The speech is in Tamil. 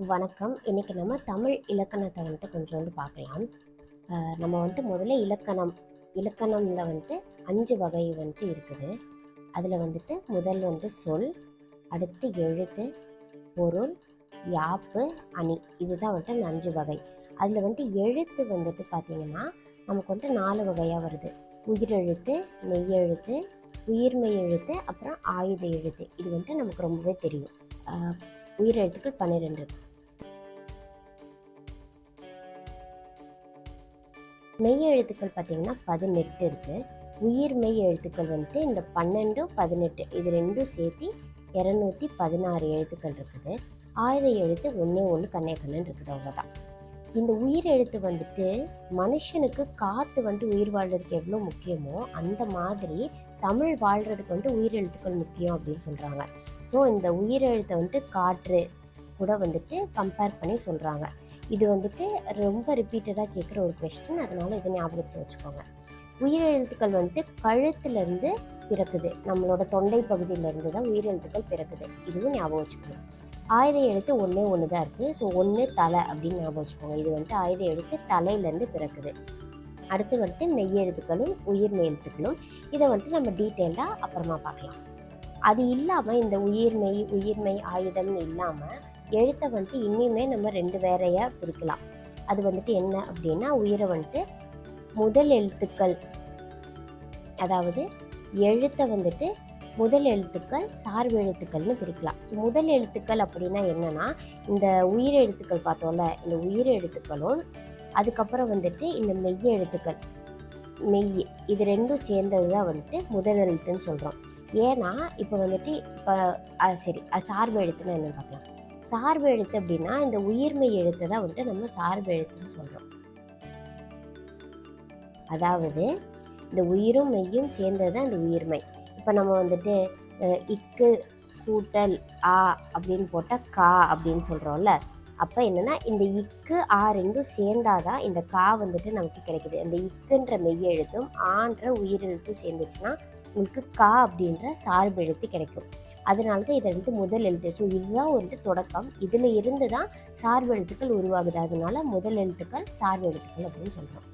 வணக்கம். இன்றைக்கி நம்ம தமிழ் இலக்கணத்தை கொஞ்சோண்டு பார்க்கலாம். நம்ம முதல்ல இலக்கணம்ல 5 வகை இருக்குது. அதில் முதல் சொல், அடுத்து எழுத்து, பொருள், யாப்பு, அணி. இதுதான் இந்த 5 வகை. அதில் எழுத்து பார்த்திங்கன்னா நமக்கு 4 வகையாக வருது. உயிரெழுத்து, மெய்யெழுத்து, உயிர்மெய் எழுத்து, அப்புறம் ஆயுத எழுத்து. இது நமக்கு ரொம்பவே தெரியும். உயிரெழுத்துக்கள் 12 இருக்கு. மெய் எழுத்துக்கள் பார்த்திங்கன்னா 18 இருக்குது. உயிர் மெய் எழுத்துக்கள் இந்த 12, 18 இது ரெண்டும் சேர்த்து 216 எழுத்துக்கள் இருக்குது. ஆயுத எழுத்து ஒன்றே ஒன்று கண்ணே கண்ணன் இருக்குது, அவ்வளோதான். இந்த உயிர் எழுத்து மனுஷனுக்கு காற்று உயிர் வாழ்றதுக்கு எவ்வளோ முக்கியமோ அந்த மாதிரி தமிழ் வாழ்கிறதுக்கு உயிர் எழுத்துக்கள் முக்கியம் அப்படின்னு சொல்கிறாங்க. ஸோ இந்த உயிர் எழுத்தை காற்று கூட கம்பேர் பண்ணி சொல்கிறாங்க. இது ரொம்ப ரிப்பீட்டடாக கேட்குற ஒரு கொஸ்டின், அதனால் இதை ஞாபகத்தில் வச்சுக்கோங்க. உயிரெழுத்துக்கள் கழுத்துலேருந்து பிறக்குது, நம்மளோட தொண்டை பகுதியிலேருந்து தான் உயிரெழுத்துக்கள் பிறக்குது. இதுவும் ஞாபகம் வச்சுக்கணும். ஆயுத எழுத்து ஒன்றே ஒன்று தான் இருக்குது. ஸோ ஒன்று தலை அப்படின்னு ஞாபகம் வச்சுக்கோங்க. இது ஆயுத எழுத்து தலையிலேருந்து பிறக்குது. அடுத்து மெய்யெழுத்துக்களும் உயிர் மெய்யெழுத்துக்களும். இதை நம்ம டீட்டெயிலாக அப்புறமா பார்க்கலாம். அது இல்லாமல் இந்த உயிர்மெய் ஆயுதம்னு இல்லாமல் எழுத்தை இன்னுமே நம்ம 2 வேறையாக பிரிக்கலாம். அது என்ன அப்படின்னா, உயிரை முதல் எழுத்துக்கள், அதாவது எழுத்தை முதல் எழுத்துக்கள், சார்பு எழுத்துக்கள்னு பிரிக்கலாம். ஸோ முதல் எழுத்துக்கள் அப்படின்னா என்னென்னா, இந்த உயிர் எழுத்துக்கள் பார்த்தோம்ல, இந்த உயிர் எழுத்துக்களும் அதுக்கப்புறம் இந்த மெய் எழுத்துக்கள், மெய், இது ரெண்டும் சேர்ந்தது தான் முதல் எழுத்துன்னு சொல்கிறோம். ஏன்னா இப்போ சரி, சார்பு எழுத்துன்னு என்னென்னு பார்க்கலாம். சார்பு எழுத்து அப்படின்னா இந்த உயிர்மெய் எழுத்தை தான் நம்ம சார்பு எழுத்துன்னு சொல்கிறோம். அதாவது இந்த உயிரும் மெய்யும் சேர்ந்தது தான் இந்த உயிர்மெய். இப்போ நம்ம இக்கு கூட்டல் ஆ அப்படின்னு போட்டால் கா அப்படின்னு சொல்கிறோம்ல. அப்போ என்னென்னா, இந்த இக்கு ஆ ரெண்டும் சேர்ந்தாதான் இந்த கா நமக்கு கிடைக்குது. அந்த இக்குன்ற மெய் எழுத்தும் ஆன்ற உயிரெழுத்தும் சேர்ந்துச்சுன்னா உங்களுக்கு கா அப்படின்ற சார்பு எழுத்து கிடைக்கும். அதனால தான் இதை முதல் எழுத்து. ஸோ இதுதான் தொடக்கம். இதில் இருந்து தான் சார்பு எழுத்துக்கள் உருவாகுது. அதனால முதல் எழுத்துக்கள் சார்பு எழுத்துக்கள் அப்படின்னு சொல்கிறோம்.